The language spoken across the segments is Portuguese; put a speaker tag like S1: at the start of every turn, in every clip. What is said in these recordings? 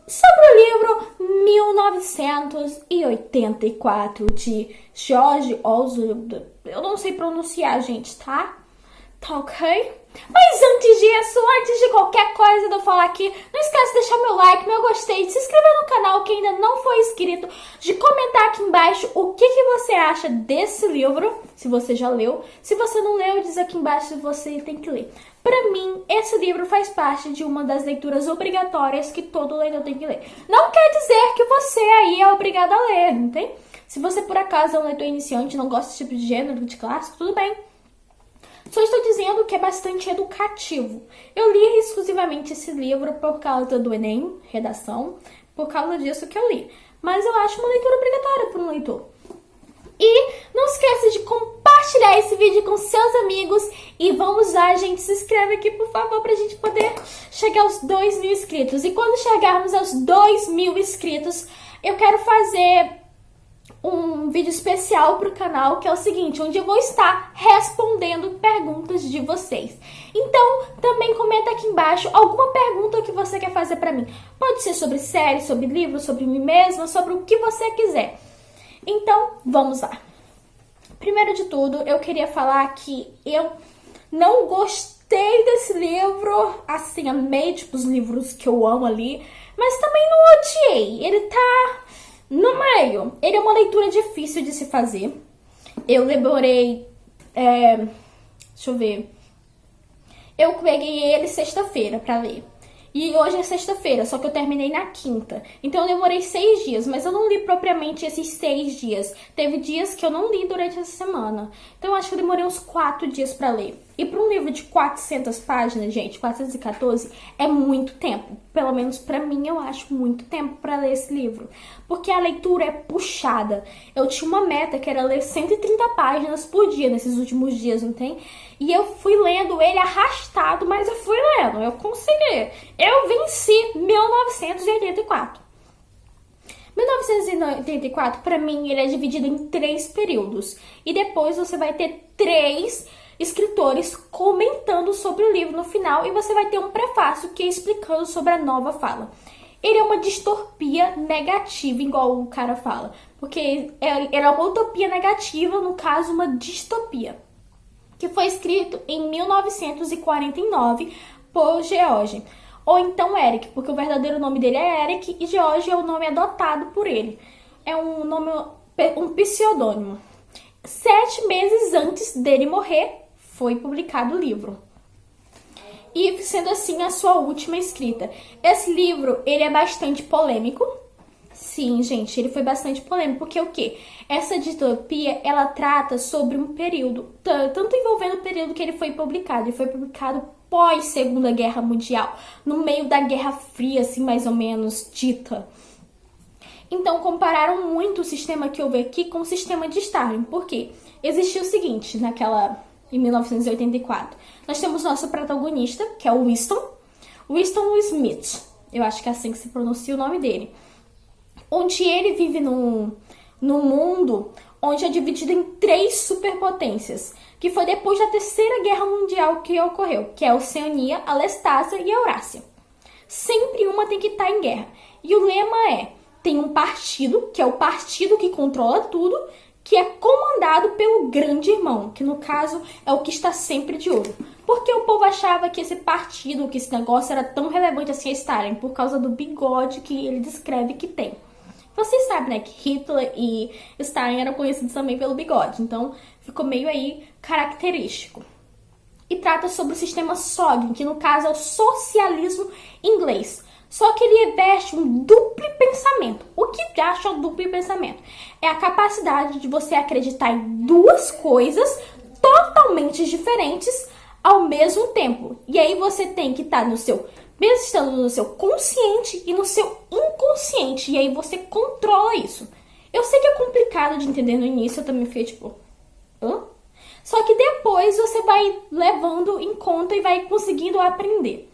S1: sobre o livro 1984 de George Orwell. Eu não sei pronunciar, gente, tá? Tá ok? Mas antes disso, antes de qualquer coisa de eu falar aqui, não esquece de deixar meu like, meu gostei, de se inscrever no canal que ainda não foi inscrito, de comentar aqui embaixo o que você acha desse livro, se você já leu. Se você não leu, diz aqui embaixo se você tem que ler. Pra mim, esse livro faz parte de uma das leituras obrigatórias que todo leitor tem que ler. Não quer dizer que você aí é obrigado a ler, não tem? Se você por acaso é um leitor iniciante e não gosta desse tipo de gênero, de clássico, tudo bem. Só estou dizendo que é bastante educativo. Eu li exclusivamente esse livro por causa do Enem, redação, por causa disso que eu li. Mas eu acho uma leitura obrigatória para um leitor. E não esqueça de compartilhar esse vídeo com seus amigos. E vamos lá, gente, se inscreve aqui, por favor, pra gente poder chegar aos 2.000 inscritos. E quando chegarmos aos 2.000 inscritos, eu quero fazer um vídeo especial pro canal, que é o seguinte, onde eu vou estar respondendo perguntas de vocês. Então, também comenta aqui embaixo alguma pergunta que você quer fazer pra mim. Pode ser sobre série, sobre livro, sobre mim mesma, sobre o que você quiser. Então, vamos lá. Primeiro de tudo, eu queria falar que eu não gostei desse livro, assim, amei, tipo, os livros que eu amo ali, mas também não odiei. Ele tá no meio. Ele é uma leitura difícil de se fazer. Eu demorei... deixa eu ver. Eu peguei ele sexta-feira pra ler. E hoje é sexta-feira, só que eu terminei na quinta. Então eu demorei 6 dias, mas eu não li propriamente esses 6 dias. Teve dias que eu não li durante essa semana. Então eu acho que eu demorei uns 4 dias pra ler. E para um livro de 400 páginas, gente, 414, é muito tempo. Pelo menos pra mim, eu acho muito tempo pra ler esse livro. Porque a leitura é puxada. Eu tinha uma meta que era ler 130 páginas por dia nesses últimos dias, não tem? E eu fui lendo ele arrastado, mas eu fui lendo, eu consegui. Eu venci 1984. 1984, pra mim, ele é dividido em 3 períodos. E depois você vai ter 3 escritores comentando sobre o livro no final. E você vai ter um prefácio que é explicando sobre a nova fala. Ele é uma distopia negativa, igual o cara fala. Porque ele é uma utopia negativa, no caso, uma distopia. Que foi escrito em 1949 por George. Ou então Eric, porque o verdadeiro nome dele é Eric e George é o nome adotado por ele. É um pseudônimo. 7 meses antes dele morrer, foi publicado o livro. E sendo assim a sua última escrita. Esse livro, ele é bastante polêmico. Sim, gente, ele foi bastante polêmico, porque o quê? Essa distopia, ela trata sobre um período, tanto envolvendo o período que ele foi publicado. Ele foi publicado pós Segunda Guerra Mundial, no meio da Guerra Fria, assim, mais ou menos, dita. Então, compararam muito o sistema que houve aqui com o sistema de Stalin. Por quê? Existia o seguinte, em 1984. Nós temos nosso protagonista, que é o Winston Smith. Eu acho que é assim que se pronuncia o nome dele. Onde ele vive num mundo onde é dividido em 3 superpotências, que foi depois da Terceira Guerra Mundial que ocorreu, que é a Oceania, a Lestácia e a Eurásia. Sempre uma tem que estar em guerra. E o lema é, tem um partido, que é o partido que controla tudo, que é comandado pelo grande irmão, que no caso é o que está sempre de olho. Porque o povo achava que esse partido, que esse negócio era tão relevante assim a Stalin, por causa do bigode que ele descreve que tem. Vocês sabem, né, que Hitler e Stalin eram conhecidos também pelo bigode, então ficou meio aí característico. E trata sobre o sistema SOG, que no caso é o socialismo inglês. Só que ele veste um duplo pensamento. O que acha o duplo pensamento? É a capacidade de você acreditar em 2 coisas totalmente diferentes ao mesmo tempo. E aí você tem que estar mesmo estando no seu consciente e no seu inconsciente. E aí você controla isso. Eu sei que é complicado de entender no início, eu também fiquei tipo, hã? Só que depois você vai levando em conta e vai conseguindo aprender.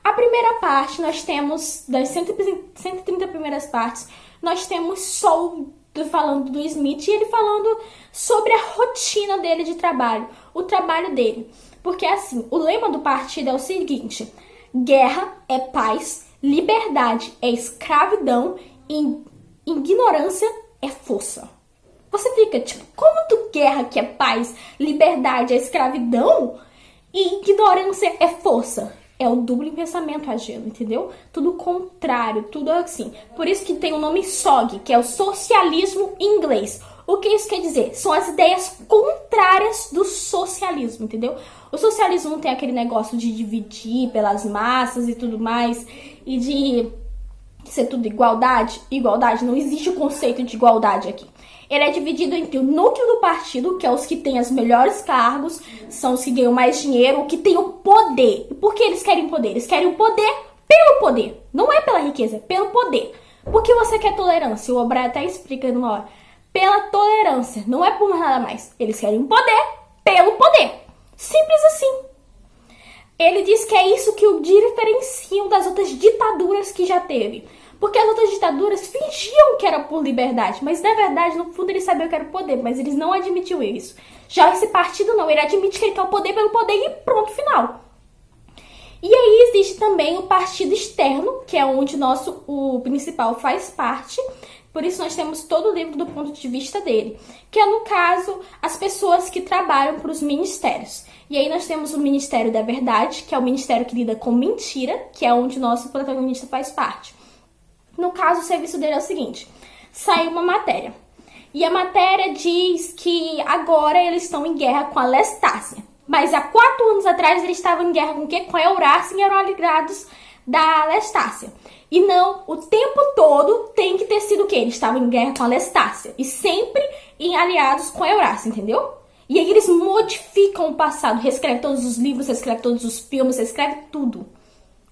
S1: A primeira parte, nós temos, das 130 primeiras partes, nós temos Saul falando do Smith e ele falando sobre a rotina dele de trabalho, o trabalho dele. Porque assim, o lema do partido é o seguinte: guerra é paz Liberdade é escravidão e ignorância é força. Você fica tipo, como tu guerra que é paz, liberdade é escravidão e ignorância é força? É o duplo pensamento agindo, entendeu? Tudo contrário, tudo assim. Por isso que tem o nome SOG, que é o socialismo em inglês. O que isso quer dizer? São as ideias contrárias do socialismo, entendeu? O socialismo não tem aquele negócio de dividir pelas massas e tudo mais, e de ser tudo igualdade. Igualdade, não existe o conceito de igualdade aqui. Ele é dividido entre o núcleo do partido, que é os que têm os melhores cargos, são os que ganham mais dinheiro, o que tem o poder. E por que eles querem poder? Eles querem o poder pelo poder. Não é pela riqueza, é pelo poder. Por que você quer tolerância? O O'Brien até explica numa hora. Pela tolerância, não é por nada mais. Eles querem o poder pelo poder. Simples assim. Ele diz que é isso que o diferenciam das outras ditaduras que já teve. Porque as outras ditaduras fingiam que era por liberdade, mas na verdade, no fundo, eles sabiam que era o poder, mas eles não admitiam isso. Já esse partido não, ele admite que ele quer o poder pelo poder e pronto, final. E aí existe também o partido externo, que é onde o principal faz parte. Por isso nós temos todo o livro do ponto de vista dele, que é, no caso, as pessoas que trabalham para os ministérios. E aí nós temos o Ministério da Verdade, que é o ministério que lida com mentira, que é onde o nosso protagonista faz parte. No caso, o serviço dele é o seguinte: saiu uma matéria. E a matéria diz que agora eles estão em guerra com a Lestácia. Mas há 4 anos atrás eles estavam em guerra com o quê? Com a Eurácia e eram aliados da Lestácia. E não, o tempo todo tem que ter sido o quê? Eles estavam em guerra com a Lestácia. E sempre em aliados com a Eurácia, entendeu? E aí eles modificam o passado, reescrevem todos os livros, reescrevem todos os filmes, reescrevem tudo.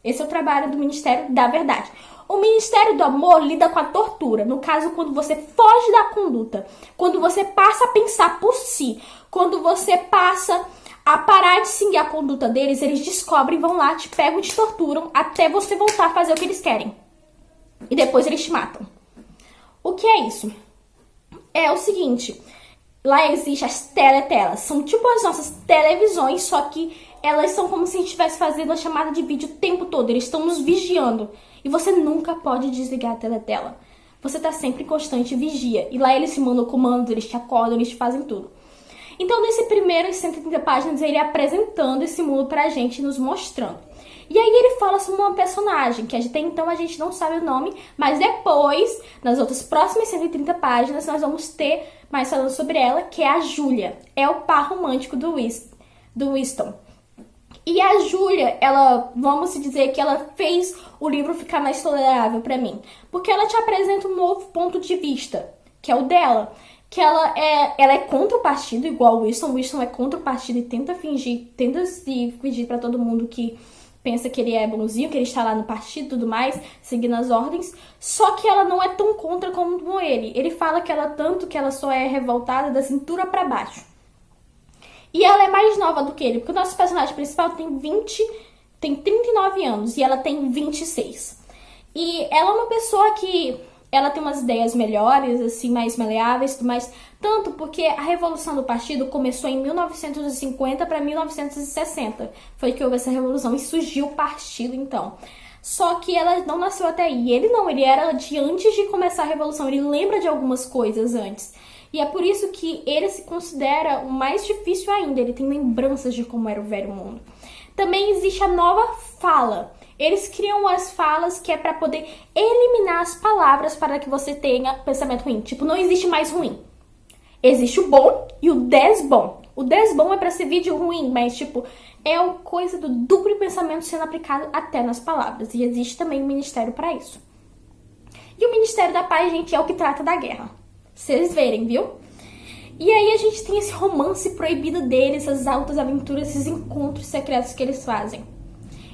S1: Esse é o trabalho do Ministério da Verdade. O Ministério do Amor lida com a tortura. No caso, quando você foge da conduta, quando você passa a pensar por si, quando você passa a parar de seguir a conduta deles, eles descobrem, vão lá, te pegam e te torturam até você voltar a fazer o que eles querem. E depois eles te matam. O que é isso? É o seguinte, lá existem as teletelas. São tipo as nossas televisões, só que elas são como se a gente estivesse fazendo a chamada de vídeo o tempo todo. Eles estão nos vigiando. E você nunca pode desligar a teletela. Você tá sempre em constante vigia. E lá eles te mandam comandos, eles te acordam, eles te fazem tudo. Então, nesse primeiro 130 páginas, ele apresentando esse mundo pra gente, nos mostrando. E aí ele fala sobre uma personagem, que até então a gente não sabe o nome, mas depois, nas outras próximas 130 páginas, nós vamos ter mais falando sobre ela, que é a Júlia. É o par romântico do Winston. E a Júlia, ela, vamos dizer que ela fez o livro ficar mais tolerável pra mim. Porque ela te apresenta um novo ponto de vista, que é o dela. Que ela é contra o partido, igual o Winston. O Winston é contra o partido e tenta se fingir pra todo mundo que pensa que ele é bonzinho, que ele está lá no partido e tudo mais, seguindo as ordens. Só que ela não é tão contra como ele. Ele fala que ela só é revoltada da cintura pra baixo. E ela é mais nova do que ele, porque o nosso personagem principal tem 39 anos e ela tem 26. E ela é uma pessoa que ela tem umas ideias melhores, assim, mais maleáveis, tudo mais. Tanto porque a Revolução do Partido começou em 1950 para 1960. Foi que houve essa revolução e surgiu o partido, então. Só que ela não nasceu até aí. Ele não, ele era de antes de começar a Revolução. Ele lembra de algumas coisas antes. E é por isso que ele se considera o mais difícil ainda. Ele tem lembranças de como era o velho mundo. Também existe a nova fala. Eles criam as falas que é para poder eliminar as palavras para que você tenha pensamento ruim. Tipo, não existe mais ruim. Existe o bom e o desbom. O desbom é para servir de ruim, mas tipo, é uma coisa do duplo pensamento sendo aplicado até nas palavras. E existe também um ministério para isso. E o Ministério da Paz, gente, é o que trata da guerra. Vocês verem, viu? E aí a gente tem esse romance proibido deles, essas altas aventuras, esses encontros secretos que eles fazem.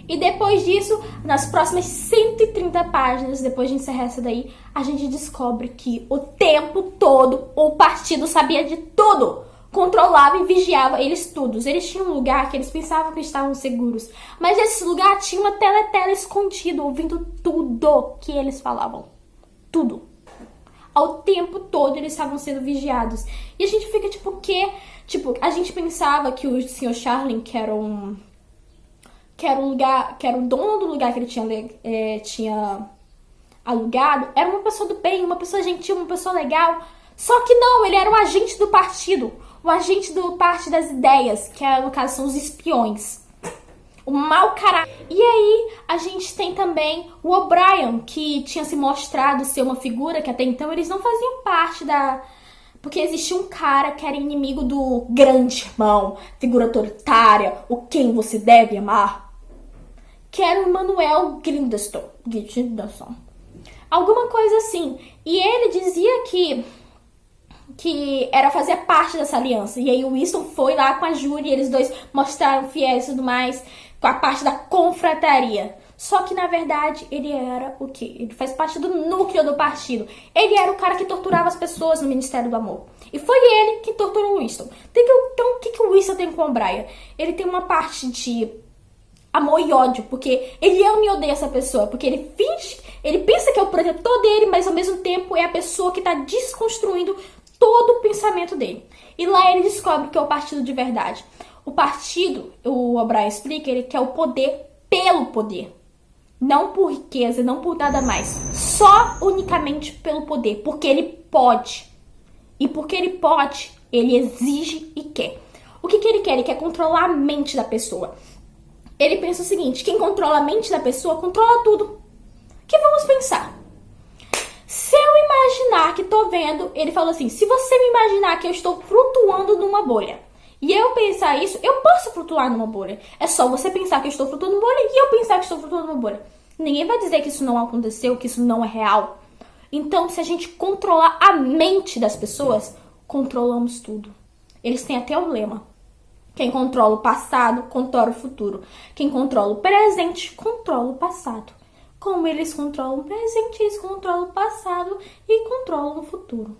S1: E depois disso, nas próximas 130 páginas, depois de encerrar essa daí, a gente descobre que o tempo todo o partido sabia de tudo. Controlava e vigiava eles todos. Eles tinham um lugar que eles pensavam que estavam seguros. Mas esse lugar tinha uma teletela escondida, ouvindo tudo que eles falavam. Tudo. Ao tempo todo eles estavam sendo vigiados. E a gente fica tipo, o quê? Tipo, a gente pensava que o Sr. Charlin, que era um que era o lugar, que era o dono do lugar que ele tinha alugado, era uma pessoa do bem, uma pessoa gentil, uma pessoa legal. Só que não, ele era um agente do partido, o agente do Parte das Ideias, que no caso são os espiões. O mau caráter. E aí a gente tem também o O'Brien, que tinha se mostrado ser uma figura que até então eles não faziam parte da... Porque existia um cara que era inimigo do grande irmão, figura autoritária, o quem você deve amar, que era o Manuel Grindelstone. Alguma coisa assim. E ele dizia que era fazer parte dessa aliança. E aí o Winston foi lá com a Judy, eles dois mostraram fiéis e tudo mais, com a parte da confrataria. Só que, na verdade, ele era o quê? Ele faz parte do núcleo do partido. Ele era o cara que torturava as pessoas no Ministério do Amor. E foi ele que torturou o Winston. Então, o que o Winston tem com o O'Brien? Ele tem uma parte de amor e ódio, porque ele ama e odeia essa pessoa, porque ele finge, ele pensa que é o protetor dele, mas ao mesmo tempo é a pessoa que está desconstruindo todo o pensamento dele. E lá ele descobre que é o partido de verdade. O partido, o O'Brien explica, ele quer o poder pelo poder. Não por riqueza, não por nada mais. Só unicamente pelo poder, porque ele pode. E porque ele pode, ele exige e quer. O que ele quer? Ele quer controlar a mente da pessoa. Ele pensa o seguinte, quem controla a mente da pessoa, controla tudo. Que vamos pensar? Se eu imaginar que tô vendo, ele falou assim, se você me imaginar que eu estou flutuando numa bolha, e eu pensar isso, eu posso flutuar numa bolha. É só você pensar que eu estou flutuando numa bolha e eu pensar que estou flutuando numa bolha. Ninguém vai dizer que isso não aconteceu, que isso não é real. Então, se a gente controlar a mente das pessoas, controlamos tudo. Eles têm até o lema. Quem controla o passado, controla o futuro. Quem controla o presente, controla o passado. Como eles controlam o presente, eles controlam o passado e controlam o futuro.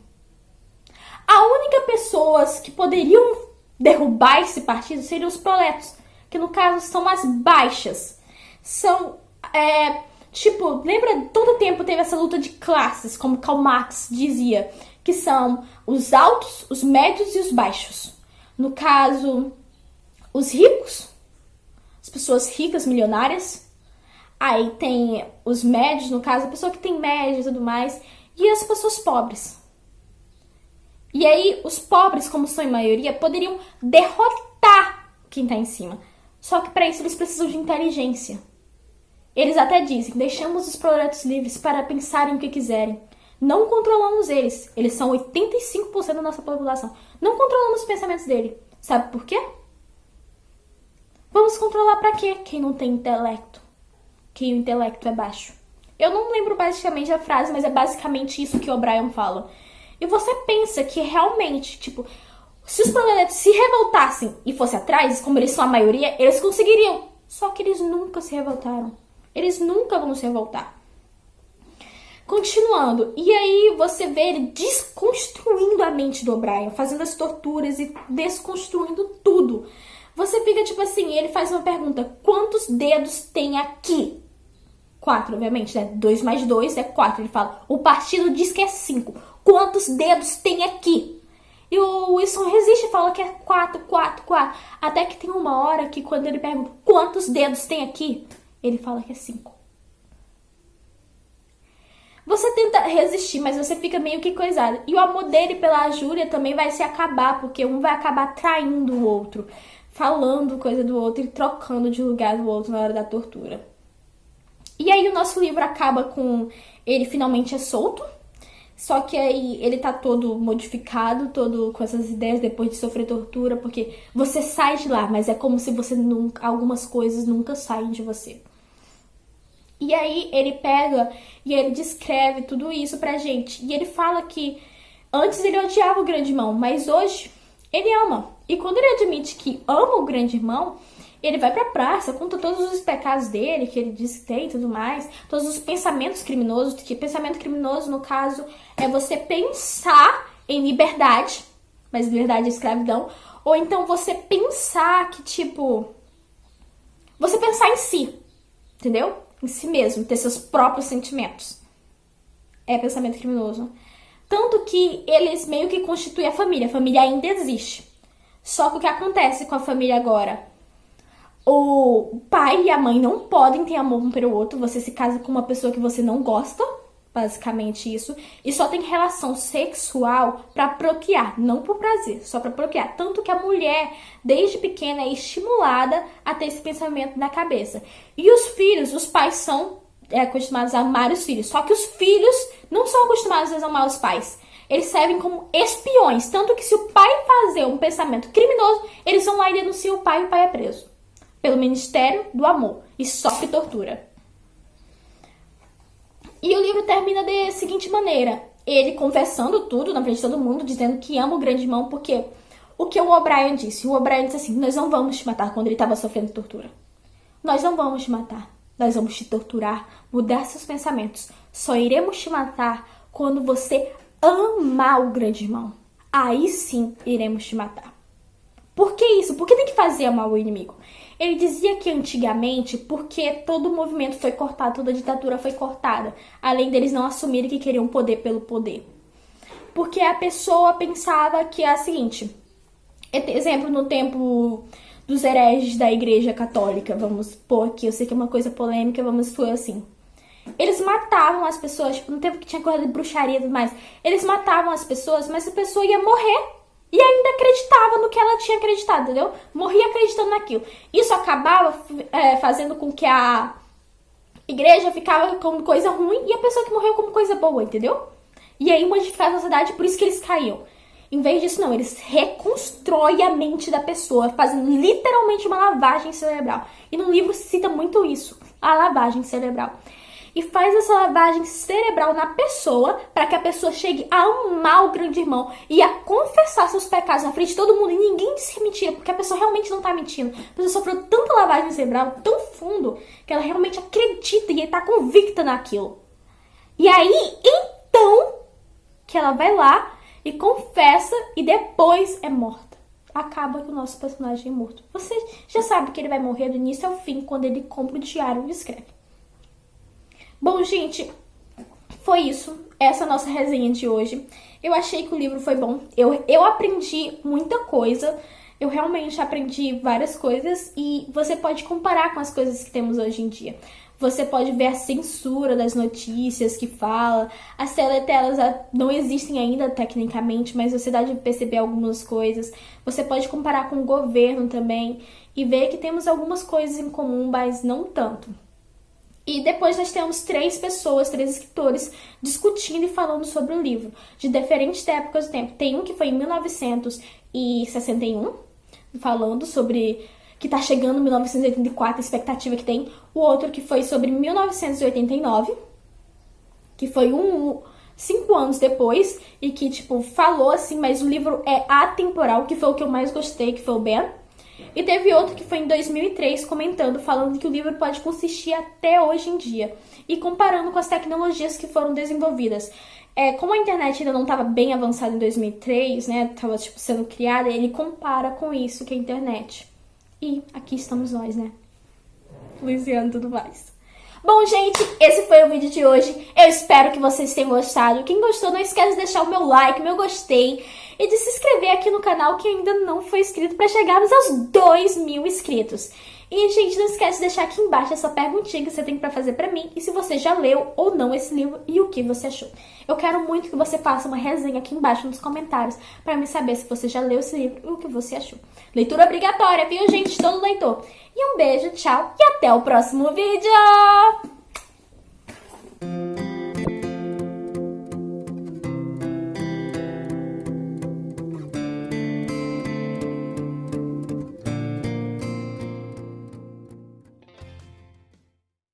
S1: A única pessoas que poderiam derrubar esse partido seriam os proletos, que no caso são as baixas. São, lembra, todo tempo teve essa luta de classes, como Karl Marx dizia, que são os altos, os médios e os baixos. No caso, os ricos, as pessoas ricas, milionárias. Aí tem os médios, no caso, a pessoa que tem média e tudo mais. E as pessoas pobres. E aí, os pobres, como são em maioria, poderiam derrotar quem tá em cima. Só que para isso eles precisam de inteligência. Eles até dizem, deixamos os proletos livres para pensarem o que quiserem. Não controlamos eles. Eles são 85% da nossa população. Não controlamos os pensamentos dele. Sabe por quê? Vamos controlar pra quê? Quem não tem intelecto. Quem o intelecto é baixo. Eu não lembro basicamente a frase, mas é basicamente isso que o O'Brien fala. E você pensa que realmente, se os proletários se revoltassem e fossem atrás, como eles são a maioria, eles conseguiriam. Só que eles nunca se revoltaram. Eles nunca vão se revoltar. Continuando, e aí você vê ele desconstruindo a mente do O'Brien, fazendo as torturas e desconstruindo tudo. Você fica ele faz uma pergunta, quantos dedos tem aqui? 4, obviamente, né? 2 mais 2 é 4. Ele fala, o partido diz que é 5. Quantos dedos tem aqui? E o Wilson resiste e fala que é 4, 4, 4. Até que tem uma hora que quando ele pergunta, quantos dedos tem aqui? Ele fala que é 5. Você tenta resistir, mas você fica meio que coisado. E o amor dele pela Júlia também vai se acabar, porque um vai acabar traindo o outro, falando coisa do outro e trocando de lugar do outro na hora da tortura. E aí o nosso livro acaba com ele finalmente é solto, só que aí ele tá todo modificado, todo com essas ideias depois de sofrer tortura, porque você sai de lá, mas é como se você nunca, algumas coisas nunca saem de você. E aí ele pega e ele descreve tudo isso pra gente. E ele fala que antes ele odiava o grande irmão, mas hoje ele ama. E quando ele admite que ama o grande irmão, ele vai pra praça, conta todos os pecados dele, que ele diz que tem e tudo mais, todos os pensamentos criminosos, que pensamento criminoso, no caso, é você pensar em liberdade, mas liberdade é escravidão, ou então você pensar que, você pensar em si, entendeu? Em si mesmo, ter seus próprios sentimentos. É pensamento criminoso. Tanto que eles meio que constituem a família ainda existe. Só que o que acontece com a família agora? O pai e a mãe não podem ter amor um pelo outro. Você se casa com uma pessoa que você não gosta, basicamente isso. E só tem relação sexual pra procriar, não por prazer, só pra procriar. Tanto que a mulher, desde pequena, é estimulada a ter esse pensamento na cabeça. E os filhos, os pais são acostumados a amar os filhos. Só que os filhos não são acostumados a amar os pais. Eles servem como espiões. Tanto que se o pai fazer um pensamento criminoso, eles vão lá e denunciam o pai e o pai é preso pelo Ministério do Amor e sofre tortura. E o livro termina da seguinte maneira: ele confessando tudo na frente de todo mundo, dizendo que ama o grande irmão, porque o que o O'Brien disse? O O'Brien disse assim: nós não vamos te matar, quando ele estava sofrendo tortura. Nós não vamos te matar, nós vamos te torturar, mudar seus pensamentos. Só iremos te matar quando você amar o grande irmão. Aí sim iremos te matar. Por que isso? Por que tem que fazer amar o inimigo? Ele dizia que antigamente, porque todo o movimento foi cortado, toda a ditadura foi cortada, além deles não assumirem que queriam poder pelo poder. Porque a pessoa pensava que é a seguinte, exemplo, no tempo dos hereges da Igreja Católica, vamos pôr aqui, eu sei que é uma coisa polêmica, vamos supor assim. Eles matavam as pessoas, tipo, no tempo que tinha coisa de bruxaria e tudo mais, eles matavam as pessoas, mas a pessoa ia morrer. E ainda acreditava no que ela tinha acreditado, entendeu? Morria acreditando naquilo. Isso acabava fazendo com que a igreja ficava como coisa ruim e a pessoa que morreu como coisa boa, entendeu? E aí modificava a sociedade, por isso que eles caíam. Em vez disso, não, eles reconstroem a mente da pessoa, fazendo literalmente uma lavagem cerebral. E no livro se cita muito isso, a lavagem cerebral. E faz essa lavagem cerebral na pessoa para que a pessoa chegue a amar o grande irmão e a confessar seus pecados na frente de todo mundo e ninguém disse que é mentira, porque a pessoa realmente não tá mentindo. A pessoa sofreu tanta lavagem cerebral, tão fundo, que ela realmente acredita e tá convicta naquilo. E aí, então, que ela vai lá e confessa e depois é morta. Acaba que o nosso personagem é morto. Você já sabe que ele vai morrer do início ao fim quando ele compra o diário e escreve. Bom, gente, foi isso. Essa é a nossa resenha de hoje. Eu achei que o livro foi bom. Eu aprendi muita coisa. Eu realmente aprendi várias coisas. E você pode comparar com as coisas que temos hoje em dia. Você pode ver a censura das notícias que fala. As teletelas não existem ainda tecnicamente, mas você dá de perceber algumas coisas. Você pode comparar com o governo também. E ver que temos algumas coisas em comum, mas não tanto. E depois nós temos três escritores, discutindo e falando sobre o livro, de diferentes épocas do tempo. Tem um que foi em 1961, falando sobre que tá chegando em 1984, a expectativa que tem. O outro que foi sobre 1989, que foi 5 anos depois, e que, tipo, falou assim, mas o livro é atemporal, que foi o que eu mais gostei, que foi o Ben. E teve outro que foi em 2003 comentando, falando que o livro pode consistir até hoje em dia. E comparando com as tecnologias que foram desenvolvidas. Como a internet ainda não estava bem avançada em 2003, né? Estava sendo criada, ele compara com isso que é a internet. E aqui estamos nós, né? Luiziano e tudo mais. Bom, gente, esse foi o vídeo de hoje. Eu espero que vocês tenham gostado. Quem gostou, não esquece de deixar o meu like, o meu gostei. E de se inscrever aqui no canal que ainda não foi inscrito para chegarmos aos 2.000 inscritos. E, gente, não esquece de deixar aqui embaixo essa perguntinha que você tem para fazer para mim. E se você já leu ou não esse livro e o que você achou. Eu quero muito que você faça uma resenha aqui embaixo nos comentários para me saber se você já leu esse livro e o que você achou. Leitura obrigatória, viu, gente? Todo leitor. E um beijo, tchau e até o próximo vídeo!